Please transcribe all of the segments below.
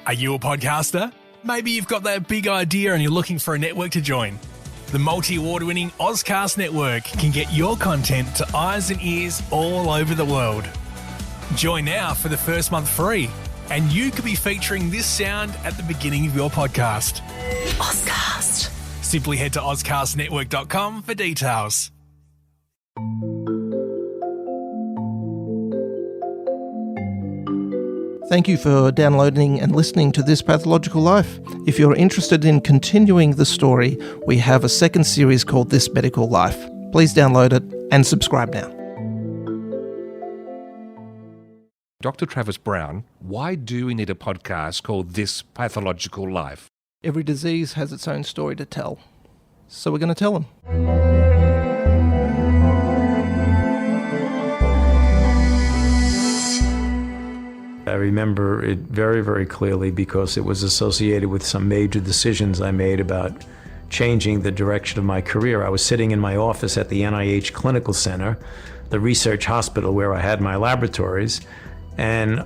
Are you a podcaster? Maybe you've got that big idea and you're looking for a network to join. The multi-award-winning Ozcast Network can get your content to eyes and ears all over the world. Join now for the first month free, and you could be featuring this sound at the beginning of your podcast. Ozcast. Simply head to ozcastnetwork.com for details. Thank you for downloading and listening to This Pathological Life. If you're interested in continuing the story, we have a second series called This Medical Life. Please download it and subscribe now. Dr. Travis Brown, why do we need a podcast called This Pathological Life? Every disease has its own story to tell, so we're going to tell them. I remember it very, very clearly because it was associated with some major decisions I made about changing the direction of my career. I was sitting in my office at the NIH Clinical Center, the research hospital where I had my laboratories, and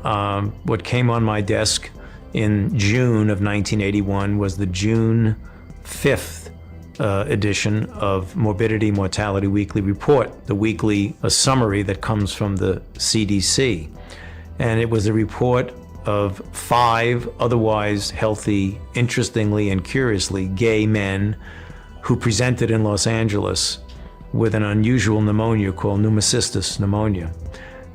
what came on my desk in June of 1981 was the June 5th edition of Morbidity Mortality Weekly Report, the weekly summary that comes from the CDC. And it was a report of 5 otherwise healthy, interestingly and curiously, gay men who presented in Los Angeles with an unusual pneumonia called Pneumocystis pneumonia,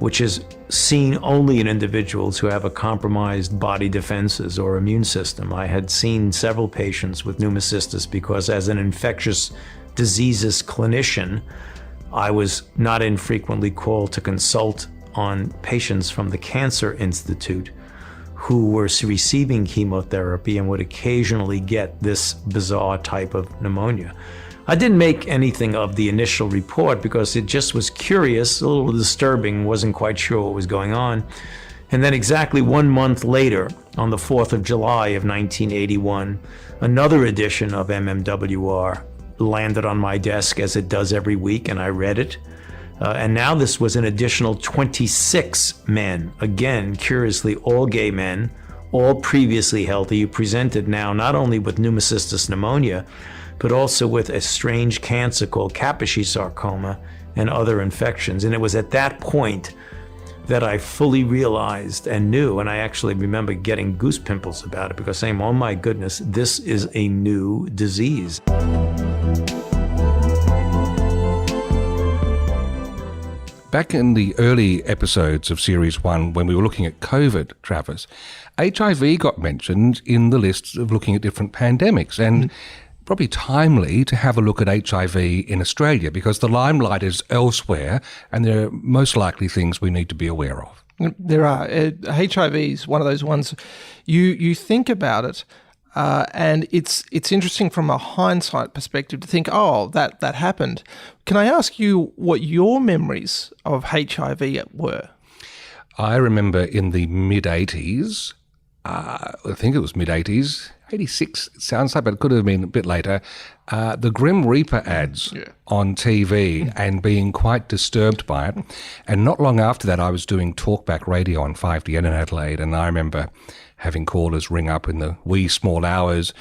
which is seen only in individuals who have a compromised body defenses or immune system. I had seen several patients with Pneumocystis because as an infectious diseases clinician, I was not infrequently called to consult on patients from the Cancer Institute who were receiving chemotherapy and would occasionally get this bizarre type of pneumonia. I didn't make anything of the initial report because it just was curious, a little disturbing, wasn't quite sure what was going on. And then exactly 1 month later, on the 4th of July of 1981, another edition of MMWR landed on my desk as it does every week, and I read it. And now this was an additional 26 men, again, curiously, all gay men, all previously healthy, who presented now not only with Pneumocystis pneumonia, but also with a strange cancer called Kaposi sarcoma and other infections. And it was at that point that I fully realized and knew, and I actually remember getting goose pimples about it because saying, oh my goodness, this is a new disease. Back in the early episodes of Series 1, when we were looking at COVID, Travis, HIV got mentioned in the list of looking at different pandemics, and probably timely to have a look at HIV in Australia because the limelight is elsewhere and there are most likely things we need to be aware of. There are. HIV is one of those ones, you think about it, and it's interesting from a hindsight perspective to think, oh, that happened. Can I ask you what your memories of HIV were? I remember in the mid-80s, I think it was mid-80s, 86 it sounds like, but it could have been a bit later, the Grim Reaper ads on TV and being quite disturbed by it. And not long after that, I was doing talkback radio on 5DN in Adelaide, and I remember having callers ring up in the wee small hours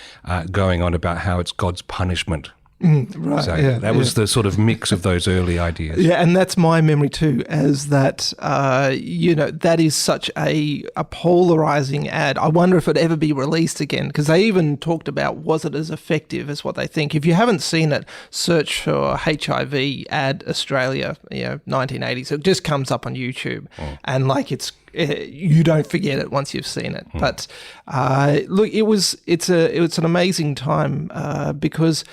going on about how it's God's punishment. Right. So yeah, that was the sort of mix of those early ideas. Yeah, and that's my memory too, as that, that is such a polarizing ad. I wonder if it'd ever be released again, because they even talked about, was it as effective as what they think? If you haven't seen it, search for HIV ad Australia, 1980s. It just comes up on YouTube, and you don't forget it once you've seen it. But look, it's an amazing time because,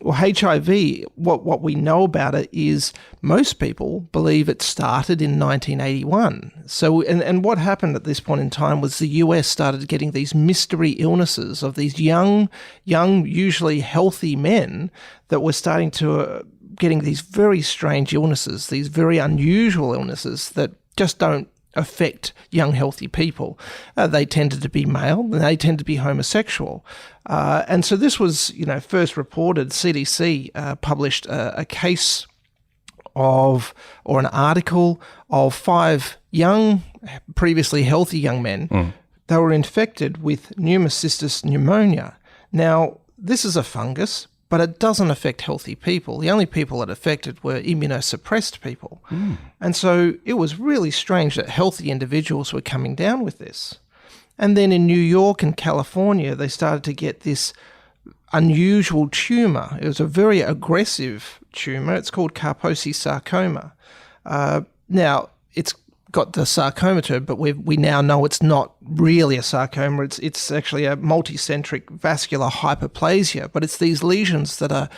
well, HIV, what we know about it is most people believe it started in 1981. So, and what happened at this point in time was the US started getting these mystery illnesses of these young, usually healthy men that were starting to getting these very strange illnesses, these very unusual illnesses that just don't affect young, healthy people. They tended to be male and they tend to be homosexual. And so this was, first reported, CDC published a case of, or an article of 5 young, previously healthy young men they were infected with Pneumocystis pneumonia. Now, this is a fungus, but it doesn't affect healthy people. The only people it affected were immunosuppressed people. And so it was really strange that healthy individuals were coming down with this. And then in New York and California, they started to get this unusual tumour. It was a very aggressive tumour. It's called Kaposi sarcoma. Now, it's got the sarcoma term, but we now know it's not really a sarcoma. It's actually a multicentric vascular hyperplasia, but it's these lesions that are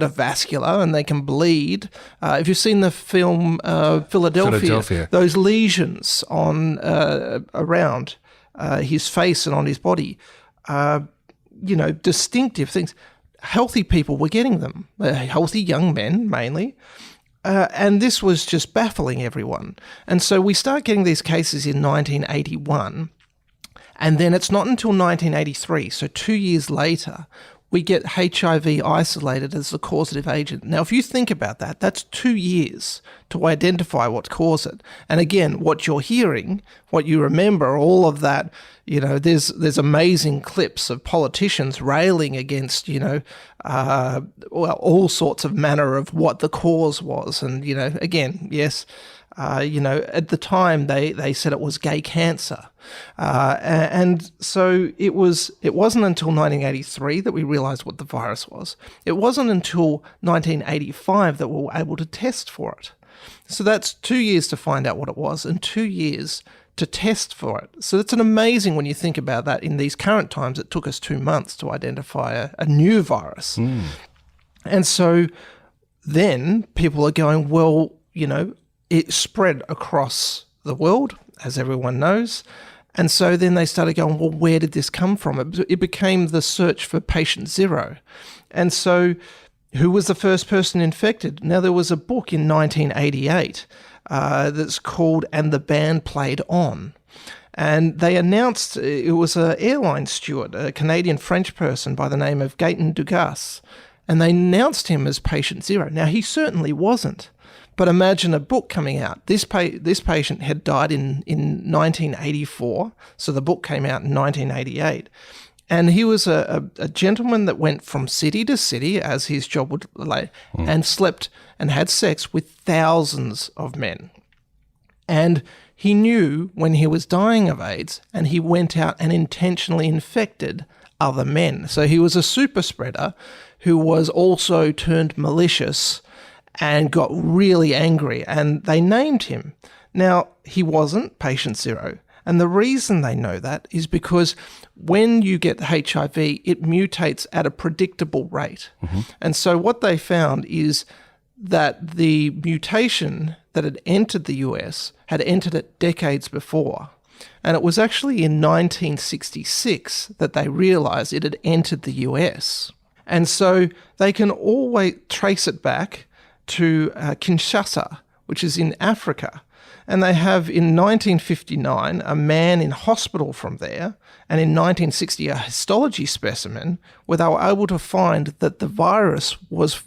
vascular and they can bleed. If you've seen the film Philadelphia, those lesions on around his face and on his body, distinctive things. Healthy people were getting them, healthy young men mainly. And this was just baffling everyone. And so we start getting these cases in 1981, and then it's not until 1983, so 2 years later, we get HIV isolated as the causative agent. Now, if you think about that, that's 2 years to identify what caused it. And again, what you're hearing, what you remember, all of that, there's amazing clips of politicians railing against, all sorts of manner of what the cause was. And, again, yes, at the time they said it was gay cancer. And so it wasn't until 1983 that we realized what the virus was. It wasn't until 1985 that we were able to test for it. So that's 2 years to find out what it was and 2 years to test for it. So it's amazing when you think about that. In these current times, it took us 2 months to identify a new virus. And so then people are going, well, it spread across the world, as everyone knows. And so then they started going, well, where did this come from? It became the search for patient zero. And so who was the first person infected? Now, there was a book in 1988 that's called And the Band Played On. And they announced, it was an airline steward, a Canadian-French person by the name of Gaëtan Dugas. And they announced him as patient zero. Now, he certainly wasn't. But imagine a book coming out. This patient had died in 1984, so the book came out in 1988. And he was a gentleman that went from city to city, as his job would lay, and slept and had sex with thousands of men. And he knew when he was dying of AIDS, and he went out and intentionally infected other men. So he was a super spreader who was also turned malicious and got really angry, and they named him. Now, he wasn't patient zero, and the reason they know that is because when you get HIV, it mutates at a predictable rate. And so what they found is that the mutation that had entered the US had entered it decades before. And it was actually in 1966 that they realized it had entered the US. And so they can always trace it back to Kinshasa, which is in Africa. And they have in 1959 a man in hospital from there, and in 1960 a histology specimen where they were able to find that the virus was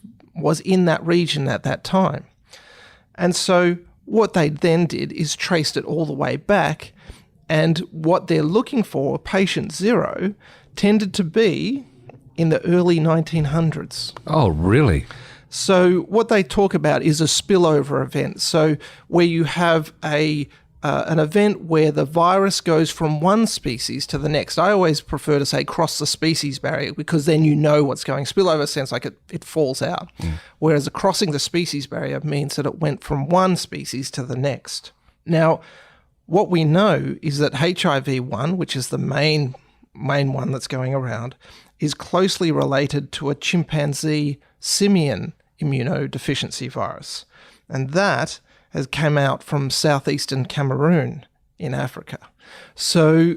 in that region at that time. And so what they then did is traced it all the way back, and what they're looking for, patient zero, tended to be in the early 1900s. Oh, really? So what they talk about is a spillover event. So where you have an event where the virus goes from one species to the next. I always prefer to say cross the species barrier, because then you know what's going. Spillover sounds like it falls out. Whereas crossing the species barrier means that it went from one species to the next. Now, what we know is that HIV-1, which is the main one that's going around, is closely related to a chimpanzee simian immunodeficiency virus. And that has come out from southeastern Cameroon in Africa. So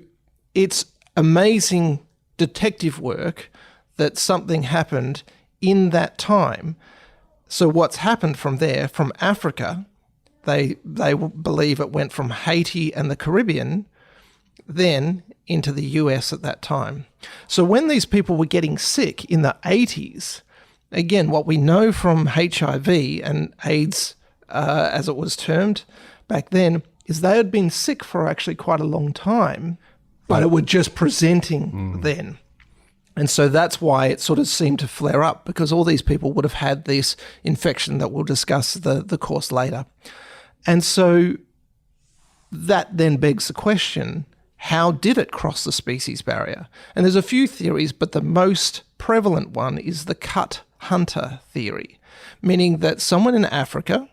it's amazing detective work that something happened in that time. So what's happened from there, from Africa, they believe it went from Haiti and the Caribbean, then into the US at that time. So when these people were getting sick in the 80s, again, what we know from HIV and AIDS, as it was termed back then, is they had been sick for actually quite a long time. but it were just presenting then. And so that's why it sort of seemed to flare up, because all these people would have had this infection that we'll discuss the course later. And so that then begs the question, how did it cross the species barrier? And there's a few theories, but the most prevalent one is the cut hunter theory, meaning that someone in Africa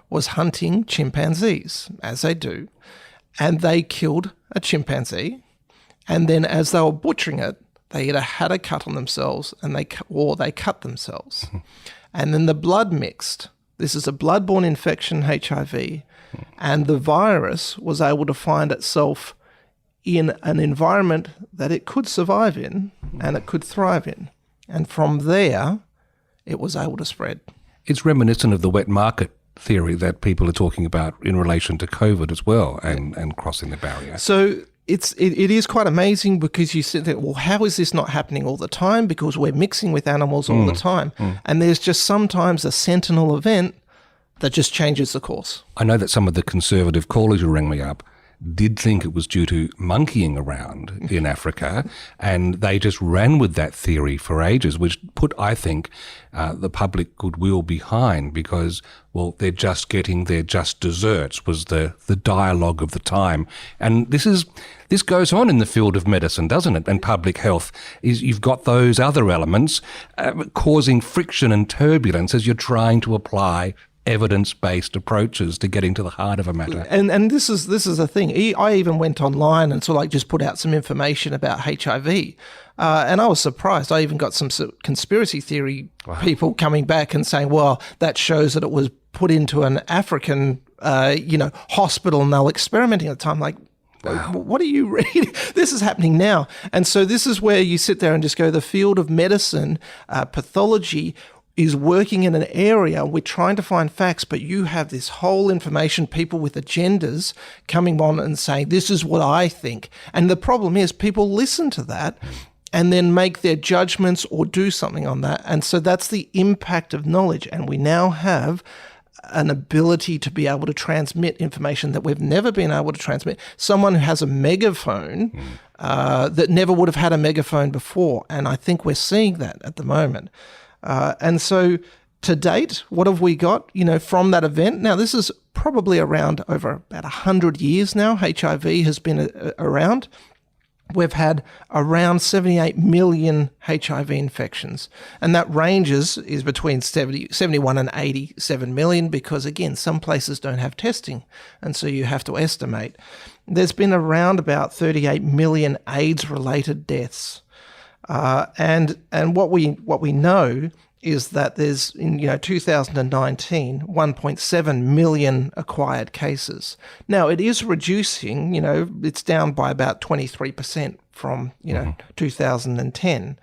was hunting chimpanzees, as they do, and they killed a chimpanzee, and then as they were butchering it, they either had a cut on themselves or they cut themselves. And then the blood mixed. This is a bloodborne infection, HIV, and the virus was able to find itself in an environment that it could survive in and it could thrive in. And from there, it was able to spread. It's reminiscent of the wet market theory that people are talking about in relation to COVID as well, and crossing the barrier. So it is quite amazing, because you sit there, well, how is this not happening all the time? Because we're mixing with animals all the time. And there's just sometimes a sentinel event that just changes the course. I know that some of the conservative callers who rang me up did think it was due to monkeying around in Africa, and they just ran with that theory for ages, which put, I think, the public goodwill behind, because, well, they're just getting their just desserts was the dialogue of the time. And this goes on in the field of medicine, doesn't it? And public health is, you've got those other elements causing friction and turbulence as you're trying to apply evidence-based approaches to getting to the heart of a matter. And this is the thing. I even went online and sort of like just put out some information about HIV. And I was surprised. I even got some conspiracy theory people coming back and saying, well, that shows that it was put into an African, hospital, and they were experimenting at the time. Like, wow. What are you reading? This is happening now. And so this is where you sit there and just go, the field of medicine, pathology, is working in an area, we're trying to find facts, but you have this whole information, people with agendas coming on and saying, this is what I think. And the problem is people listen to that and then make their judgments or do something on that. And so that's the impact of knowledge. And we now have an ability to be able to transmit information that we've never been able to transmit. Someone who has a megaphone that never would have had a megaphone before. And I think we're seeing that at the moment. And so to date, what have we got, from that event? Now, this is probably around over about 100 years now. HIV has been around. We've had around 78 million HIV infections. And that ranges is between 71 and 87 million because, again, some places don't have testing. And so you have to estimate. There's been around about 38 million AIDS-related deaths. And what we know is that there's in 2019 1.7 million acquired cases. Now it is reducing. It's down by about 23% from 2010.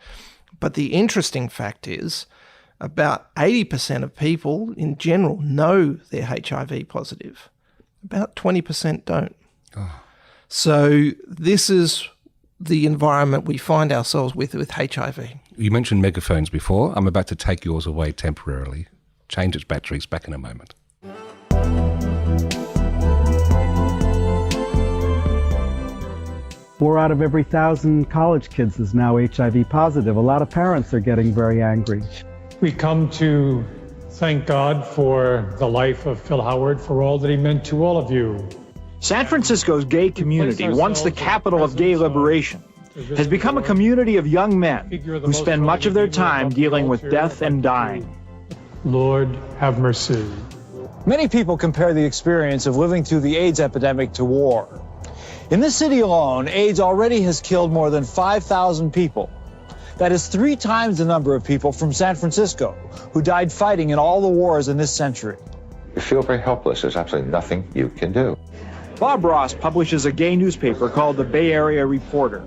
But the interesting fact is about 80% of people in general know they're HIV positive. About 20% don't. Oh. So this is the environment we find ourselves with HIV. You mentioned megaphones before. I'm about to take yours away temporarily. Change its batteries. Back in a moment. 4 out of every 1,000 college kids is now HIV positive. A lot of parents are getting very angry. We come to thank God for the life of Phil Howard, for all that he meant to all of you. San Francisco's gay community, once the capital of gay liberation, has become a community of young men who spend much of their time dealing with death and dying. Lord, have mercy. Many people compare the experience of living through the AIDS epidemic to war. In this city alone, AIDS already has killed more than 5,000 people. That is 3 times the number of people from San Francisco who died fighting in all the wars in this century. You feel very helpless. There's absolutely nothing you can do. Bob Ross publishes a gay newspaper called the Bay Area Reporter.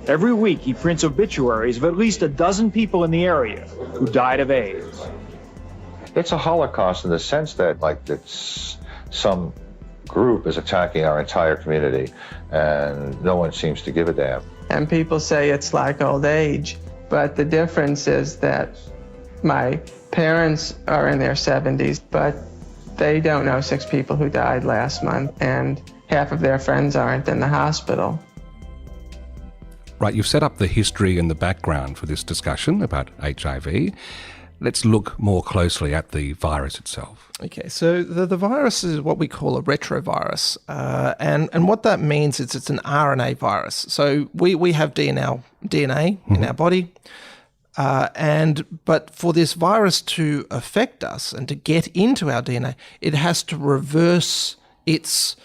Every week he prints obituaries of at least a dozen people in the area who died of AIDS. It's a Holocaust in the sense that, it's some group is attacking our entire community, and no one seems to give a damn. And people say it's like old age, but the difference is that my parents are in their 70s, but they don't know 6 people who died last month, and half of their friends aren't in the hospital. Right, you've set up the history and the background for this discussion about HIV. Let's look more closely at the virus itself. Okay, so the virus is what we call a retrovirus. And what that means is it's an RNA virus. So we have DNA in our body. But for this virus to affect us and to get into our DNA, it has to reverse its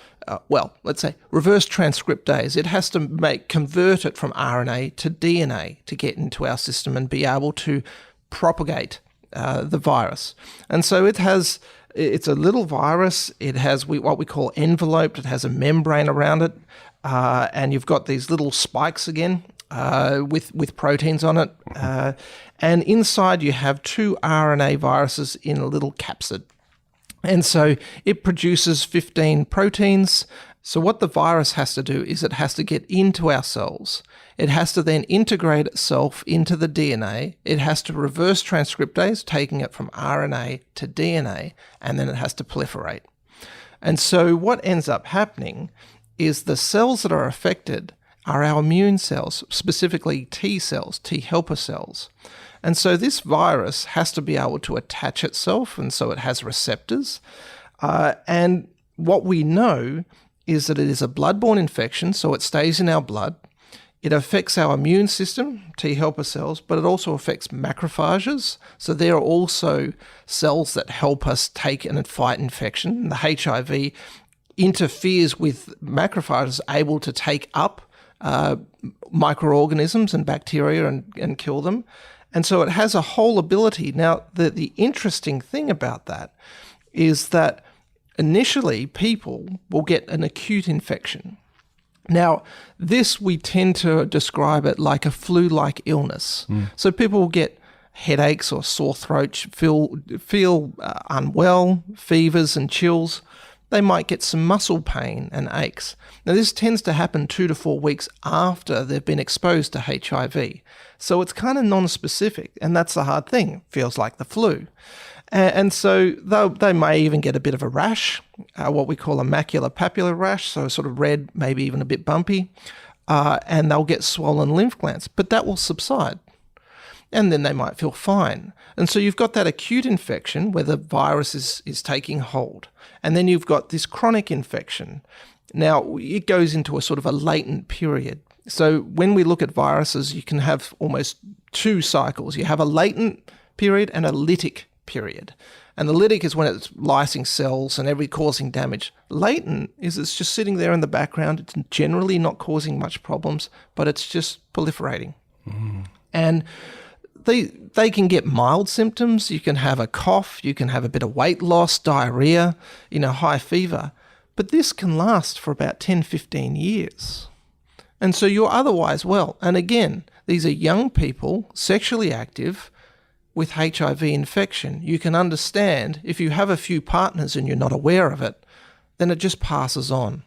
reverse transcriptase. It has to convert it from RNA to DNA to get into our system and be able to propagate the virus. And so it's a little virus. It has what we call enveloped. It has a membrane around it, and you've got these little spikes again with proteins on it. And inside you have 2 RNA viruses in a little capsid. And so it produces 15 proteins. So what the virus has to do is it has to get into our cells. It has to then integrate itself into the DNA. It has to reverse transcriptase, taking it from RNA to DNA, and then it has to proliferate. And so what ends up happening is the cells that are affected are our immune cells, specifically T cells, T helper cells. And so this virus has to be able to attach itself, and so it has receptors. And what we know is that it is a bloodborne infection, so it stays in our blood. It affects our immune system, T helper cells, but it also affects macrophages. So they are also cells that help us take and fight infection. And the HIV interferes with macrophages able to take up microorganisms and bacteria and kill them. And so it has a whole ability. Now, the interesting thing about that is that initially people will get an acute infection. Now, this we tend to describe it like a flu-like illness. So people will get headaches or sore throats, feel unwell, fevers and chills. They might get some muscle pain and aches. Now, this tends to happen 2 to 4 weeks after they've been exposed to HIV. So it's kind of non-specific, and that's the hard thing. Feels like the flu. And so they may even get a bit of a rash, what we call a maculopapular rash, so sort of red, maybe even a bit bumpy, and they'll get swollen lymph glands, but that will subside. And then they might feel fine. And so you've got that acute infection where the virus is taking hold. And then you've got this chronic infection. Now, it goes into a sort of a latent period. So when we look at viruses, you can have almost 2 cycles. You have a latent period and a lytic period. And the lytic is when it's lysing cells and causing damage. Latent is it's just sitting there in the background. It's generally not causing much problems, but it's just proliferating. And they can get mild symptoms. You can have a cough, you can have a bit of weight loss, diarrhea, high fever. But this can last for about 10, 15 years. And so you're otherwise well. And again, these are young people, sexually active, with HIV infection. You can understand if you have a few partners and you're not aware of it, then it just passes on.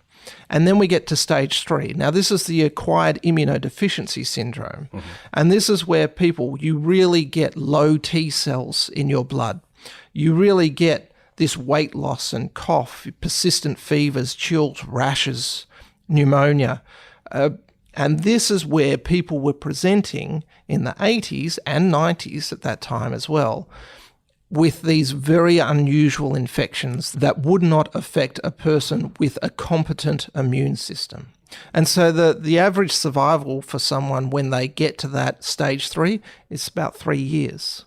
And then we get to stage 3. Now, this is the acquired immunodeficiency syndrome. And this is where you really get low T cells in your blood. You really get this weight loss and cough, persistent fevers, chills, rashes, pneumonia. And this is where people were presenting in the 80s and 90s at that time as well, with these very unusual infections that would not affect a person with a competent immune system. And so the average survival for someone when they get to that stage 3 is about 3 years.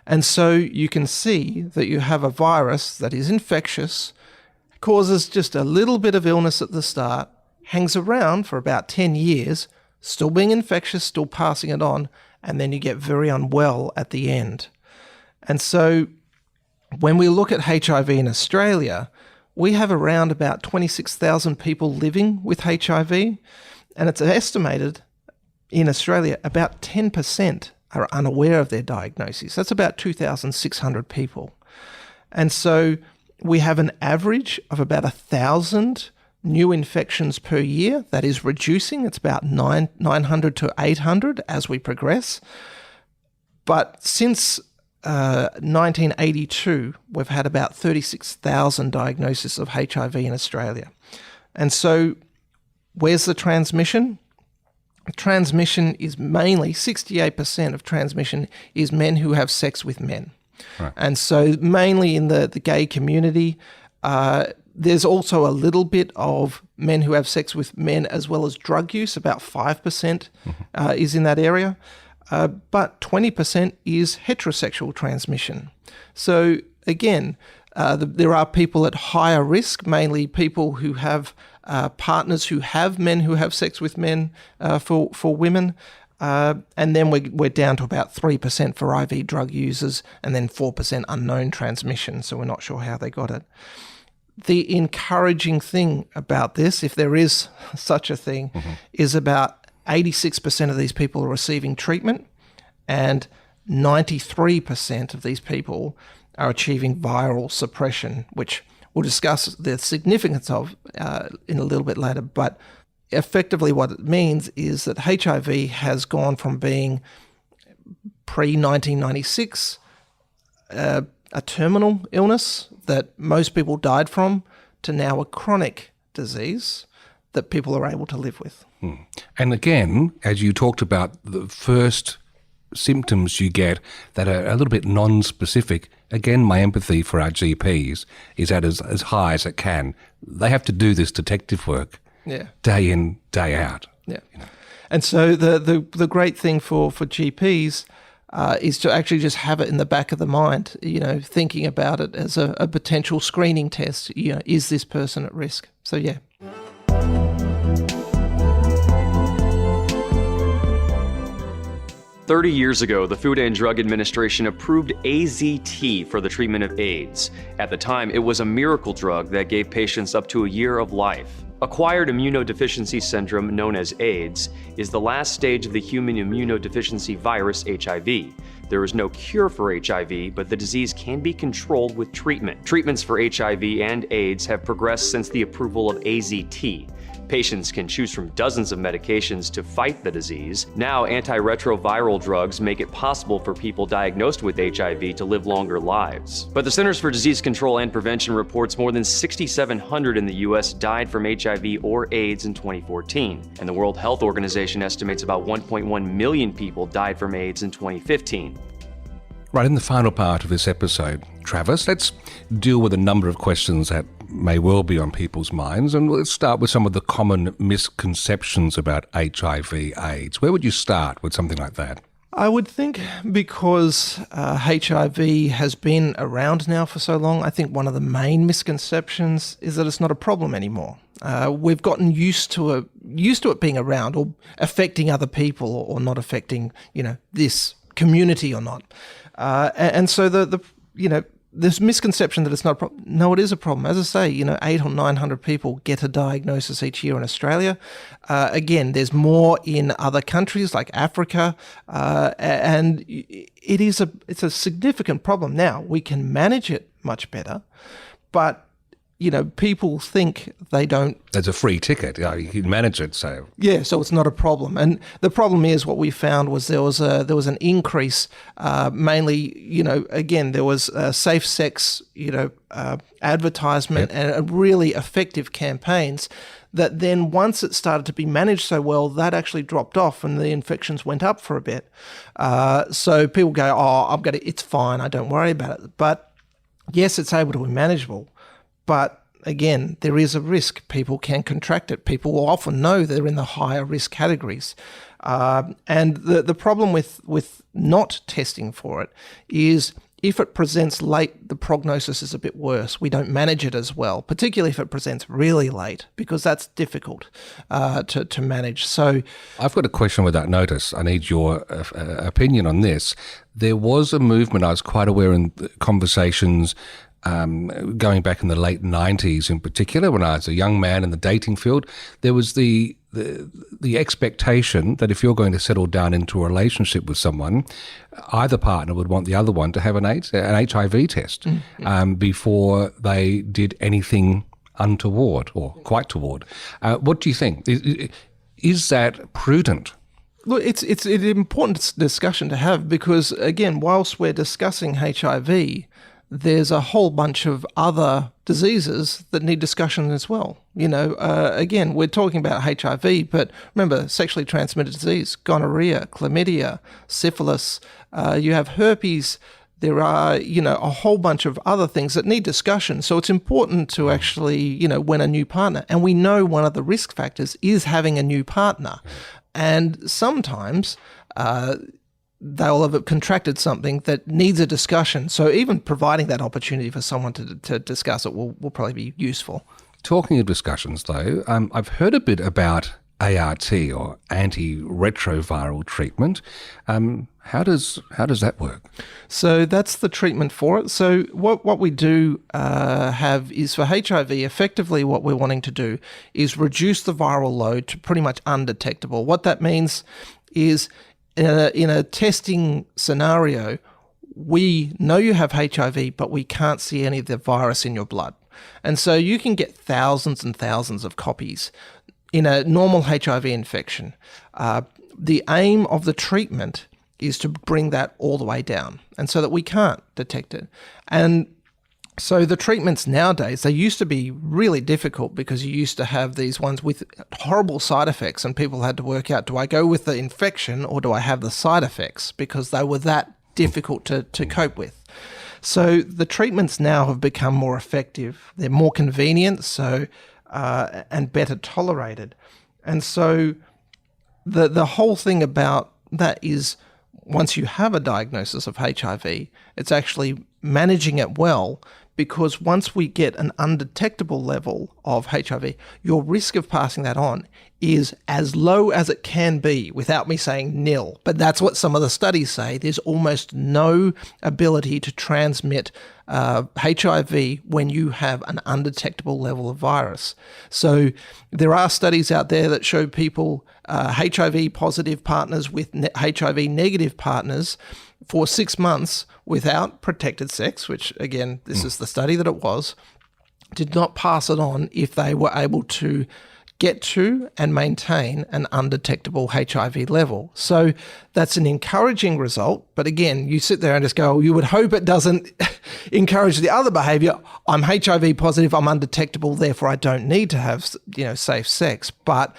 And so you can see that you have a virus that is infectious, causes just a little bit of illness at the start, hangs around for about 10 years, still being infectious, still passing it on, and then you get very unwell at the end. And so when we look at HIV in Australia, we have around about 26,000 people living with HIV, and it's estimated in Australia about 10% are unaware of their diagnosis. That's about 2,600 people. And so we have an average of about 1,000 new infections per year. That is reducing. It's about 900 to 800 as we progress. But since 1982, we've had about 36,000 diagnoses of HIV in Australia. And so where's the transmission? transmission is mainly 68% of transmission is men who have sex with men. Right. And so mainly in the gay community, there's also a little bit of men who have sex with men as well as drug use, about 5% is in that area. But 20% is heterosexual transmission. So again, there are people at higher risk, mainly people who have partners who have men who have sex with men for women. And then we're down to about 3% for IV drug users and then 4% unknown transmission, so we're not sure how they got it. The encouraging thing about this, if there is such a thing, is about 86% of these people are receiving treatment and 93% of these people are achieving viral suppression, which we'll discuss the significance of in a little bit later. But effectively what it means is that HIV has gone from being pre-1996 a terminal illness that most people died from to now a chronic disease that people are able to live with. And again, as you talked about, the first symptoms you get that are a little bit non-specific, again, my empathy for our GPs is at as high as it can. They have to do this detective work day in, day out. Yeah. You know. And so the great thing for GPs is to actually just have it in the back of the mind, thinking about it as a potential screening test. Is this person at risk? So, yeah. "30 years ago, the Food and Drug Administration approved AZT for the treatment of AIDS. At the time, it was a miracle drug that gave patients up to a year of life. Acquired immunodeficiency syndrome, known as AIDS, is the last stage of the human immunodeficiency virus HIV. There is no cure for HIV, but the disease can be controlled with treatment. Treatments for HIV and AIDS have progressed since the approval of AZT. Patients can choose from dozens of medications to fight the disease. Now, antiretroviral drugs make it possible for people diagnosed with HIV to live longer lives. But the Centers for Disease Control and Prevention reports more than 6,700 in the U.S. died from HIV or AIDS in 2014, and the World Health Organization estimates about 1.1 million people died from AIDS in 2015. Right, in the final part of this episode, Travis, let's deal with a number of questions that may well be on people's minds, and let's start with some of the common misconceptions about HIV/AIDS. Where would you start with something like that? I would think because HIV has been around now for so long, I think one of the main misconceptions is that it's not a problem anymore. We've gotten used to it being around or affecting other people or not affecting, this community or not. And so this misconception that it's not a problem. No, it is a problem. As I say, 800 or 900 people get a diagnosis each year in Australia. Again, there's more in other countries like Africa, and it's a significant problem. Now, we can manage it much better, but people think they don't. There's a free ticket. You can manage it, so. Yeah, so it's not a problem. And the problem is what we found was there was an increase, mainly, again, there was safe sex, advertisement and really effective campaigns that then once it started to be managed so well, that actually dropped off and the infections went up for a bit. So people go, it's fine, I don't worry about it. But yes, it's able to be manageable. But again, there is a risk. People can contract it. People will often know they're in the higher risk categories. And the problem with not testing for it is if it presents late, the prognosis is a bit worse. We don't manage it as well, particularly if it presents really late, because that's difficult to manage. So I've got a question with that notice. I need your opinion on this. There was a movement, I was quite aware in conversations going back in the late 90s in particular, when I was a young man in the dating field, there was the expectation that if you're going to settle down into a relationship with someone, either partner would want the other one to have an HIV test before they did anything untoward or quite toward. What do you think? Is that prudent? Look, it's an important discussion to have because, again, whilst we're discussing HIV, there's a whole bunch of other diseases that need discussion as well. Again, we're talking about HIV, but remember, sexually transmitted disease, gonorrhea, chlamydia, syphilis, you have herpes. There are, a whole bunch of other things that need discussion. So it's important to actually, win a new partner. And we know one of the risk factors is having a new partner. And sometimes they'll have contracted something that needs a discussion. So even providing that opportunity for someone to discuss it will probably be useful. Talking of discussions, though, I've heard a bit about ART or antiretroviral treatment. How does that work? So that's the treatment for it. So what we do have is for HIV, effectively what we're wanting to do is reduce the viral load to pretty much undetectable. What that means is in a testing scenario, we know you have HIV, but we can't see any of the virus in your blood. And so you can get thousands and thousands of copies in a normal HIV infection. The aim of the treatment is to bring that all the way down, and so that we can't detect it. And so the treatments nowadays, they used to be really difficult because you used to have these ones with horrible side effects, and people had to work out, do I go with the infection or do I have the side effects? Because they were that difficult to cope with. So the treatments now have become more effective. They're more convenient, and better tolerated. And so the whole thing about that is, once you have a diagnosis of HIV, it's actually managing it well, because once we get an undetectable level of HIV, your risk of passing that on is as low as it can be, without me saying nil. But that's what some of the studies say. There's almost no ability to transmit HIV when you have an undetectable level of virus. So there are studies out there that show people, HIV positive partners with HIV negative partners, for 6 months without protected sex, which again, this is the study that it was, did not pass it on if they were able to get to and maintain an undetectable HIV level. So that's an encouraging result. But again, you sit there and just go, you would hope it doesn't encourage the other behavior. I'm HIV positive, I'm undetectable, therefore I don't need to have, safe sex. But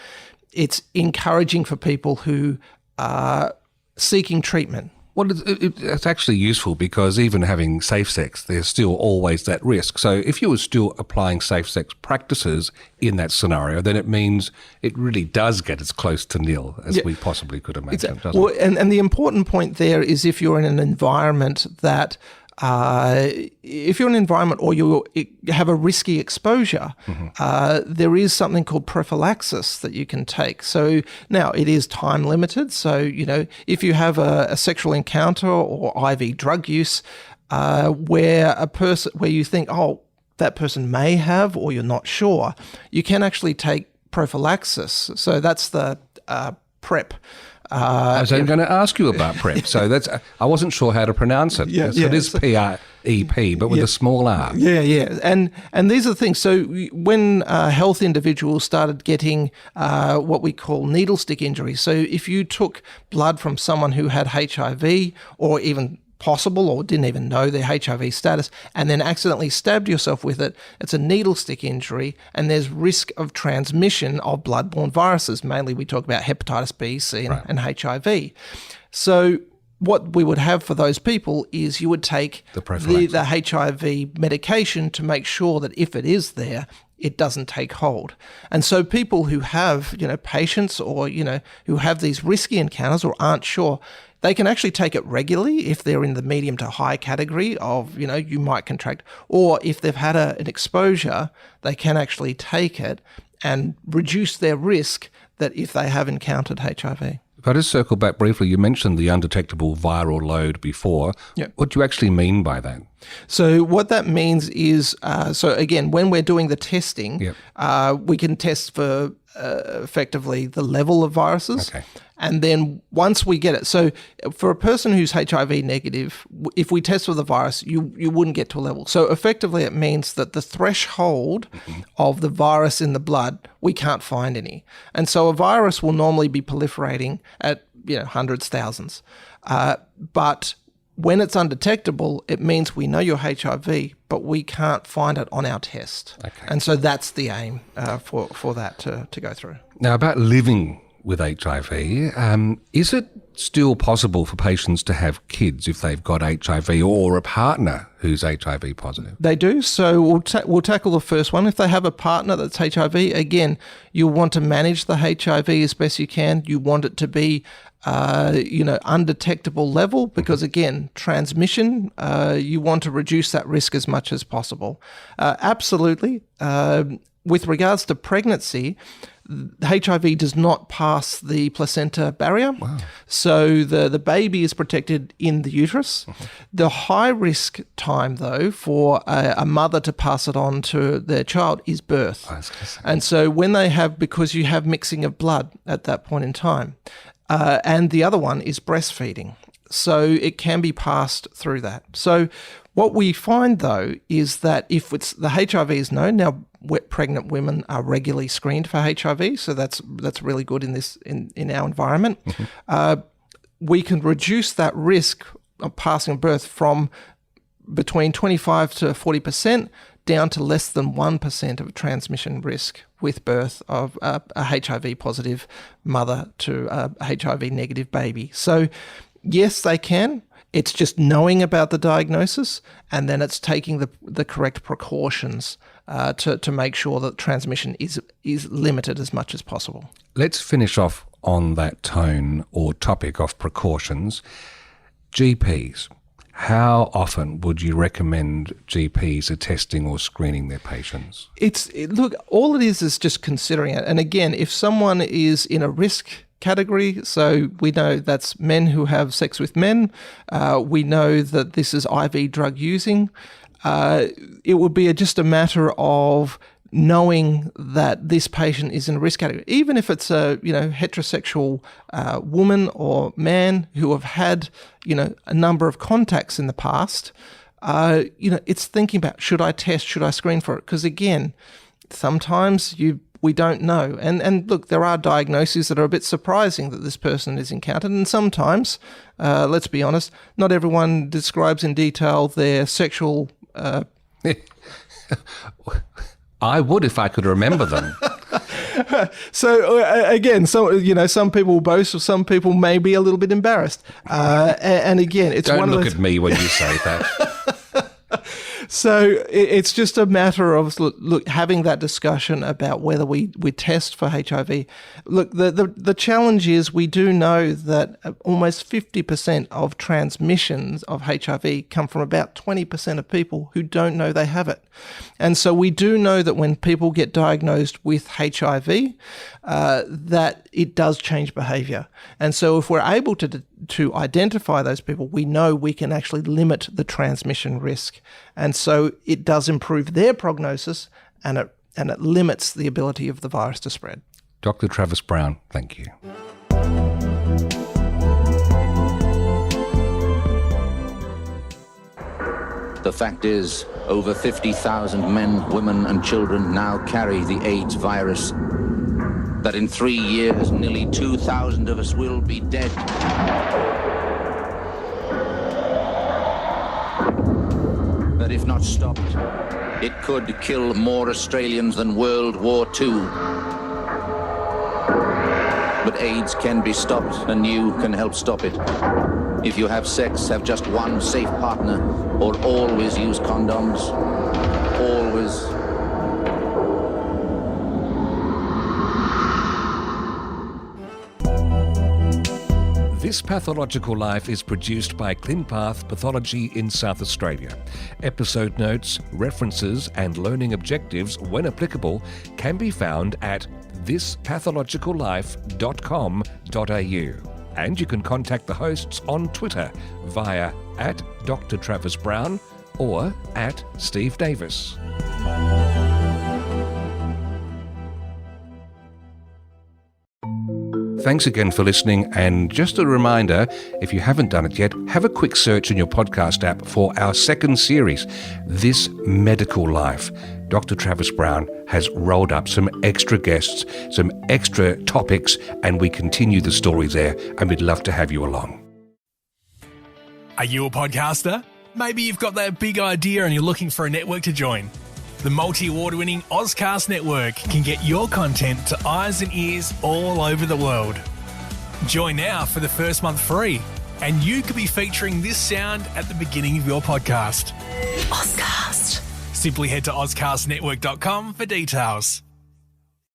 it's encouraging for people who are seeking treatment. Well, it's actually useful, because even having safe sex, there's still always that risk. So if you were still applying safe sex practices in that scenario, then it means it really does get as close to nil as we possibly could imagine. Exactly. Well, and the important point there is, if you're in an environment that if you're in an environment or you have a risky exposure, there is something called prophylaxis that you can take. So now it is time limited. So, if you have a sexual encounter or IV drug use, where you think, oh, that person may have, or you're not sure, you can actually take prophylaxis. So that's the PrEP. I was going to ask you about PrEP. So I wasn't sure how to pronounce it. So it is PrEP, but with a small r. Yeah. And these are the things. So when health individuals started getting what we call needle stick injuries, so if you took blood from someone who had HIV, or even possible or didn't even know their HIV status, and then accidentally stabbed yourself with it, it's a needle stick injury, and there's risk of transmission of bloodborne viruses. Mainly we talk about hepatitis B, C, and HIV. So what we would have for those people is you would take the HIV medication to make sure that if it is there, it doesn't take hold. And so people who have, patients or, who have these risky encounters or aren't sure, they can actually take it regularly if they're in the medium to high category of, you might contract, or if they've had an exposure, they can actually take it and reduce their risk that if they have encountered HIV. If I just circle back briefly, you mentioned the undetectable viral load before. Yep. What do you actually mean by that? So what that means is, so again, when we're doing the testing, we can test for effectively the level of viruses. Okay. And then once we get it, so for a person who's HIV negative, if we test for the virus, you wouldn't get to a level. So effectively it means that the threshold of the virus in the blood, we can't find any. And so a virus will normally be proliferating at hundreds, thousands. But When it's undetectable, it means we know you're HIV, but we can't find it on our test. Okay. And so that's the aim for that to go through. Now, about living with HIV, is it still possible for patients to have kids if they've got HIV or a partner who's HIV positive? They do. So we'll tackle the first one. If they have a partner that's HIV, again, you'll want to manage the HIV as best you can. You want it to be undetectable level because, again, transmission, you want to reduce that risk as much as possible. Absolutely. With regards to pregnancy, HIV does not pass the placenta barrier. Wow. So the baby is protected in the uterus. Mm-hmm. The high risk time, though, for a mother to pass it on to their child is birth. And so when they have, because you have mixing of blood at that point in time, and the other one is breastfeeding. So it can be passed through that. So what we find, though, is that if it's the HIV is known, now pregnant women are regularly screened for HIV, so that's really good in our environment. Mm-hmm. We can reduce that risk of passing birth from between 25 to 40% down to less than 1% of transmission risk with birth of a HIV positive mother to a HIV negative baby. So yes, they can. It's just knowing about the diagnosis, and then it's taking the correct precautions to make sure that transmission is limited as much as possible. Let's finish off on that tone or topic of precautions. GPs. How often would you recommend GPs are testing or screening their patients? Look, all it is just considering it. And again, if someone is in a risk category, so we know that's men who have sex with men, we know that this is IV drug using, it would be just a matter of knowing that this patient is in a risk category, even if it's a heterosexual woman or man who have had a number of contacts in the past. It's thinking about, should I test, should I screen for it? Because again, sometimes we don't know, and look, there are diagnoses that are a bit surprising that this person is encountered, and sometimes, let's be honest, not everyone describes in detail their sexual. I would if I could remember them. So again, some people boast, or some people may be a little bit embarrassed. And again, it's don't one look of those... at me when you say that. So it's just a matter of having that discussion about whether we test for HIV. Look, the challenge is we do know that almost 50% of transmissions of HIV come from about 20% of people who don't know they have it. And so we do know that when people get diagnosed with HIV, that it does change behavior. And so if we're able to identify those people, we know we can actually limit the transmission risk. And so it does improve their prognosis, and it limits the ability of the virus to spread. Dr. Travis Brown, thank you. The fact is, over 50,000 men, women and children now carry the AIDS virus. That in 3 years, nearly 2,000 of us will be dead. That if not stopped, it could kill more Australians than World War II. But AIDS can be stopped, and you can help stop it. If you have sex, have just one safe partner, or always use condoms. Always. This Pathological Life is produced by ClinPath Pathology in South Australia. Episode notes, references and learning objectives, when applicable, can be found at thispathological.life.com.au. And you can contact the hosts on Twitter via @Dr. Travis Brown or @Steve Davis. Thanks again for listening, and just a reminder, if you haven't done it yet, have a quick search in your podcast app for our second series, This Medical Life. Dr. Travis Brown has rolled up some extra guests, some extra topics, and we continue the story there, and we'd love to have you along. Are you a podcaster? Maybe you've got that big idea and you're looking for a network to join. The multi-award-winning Ozcast Network can get your content to eyes and ears all over the world. Join now for the first month free, and you could be featuring this sound at the beginning of your podcast. Ozcast. Simply head to ozcastnetwork.com for details.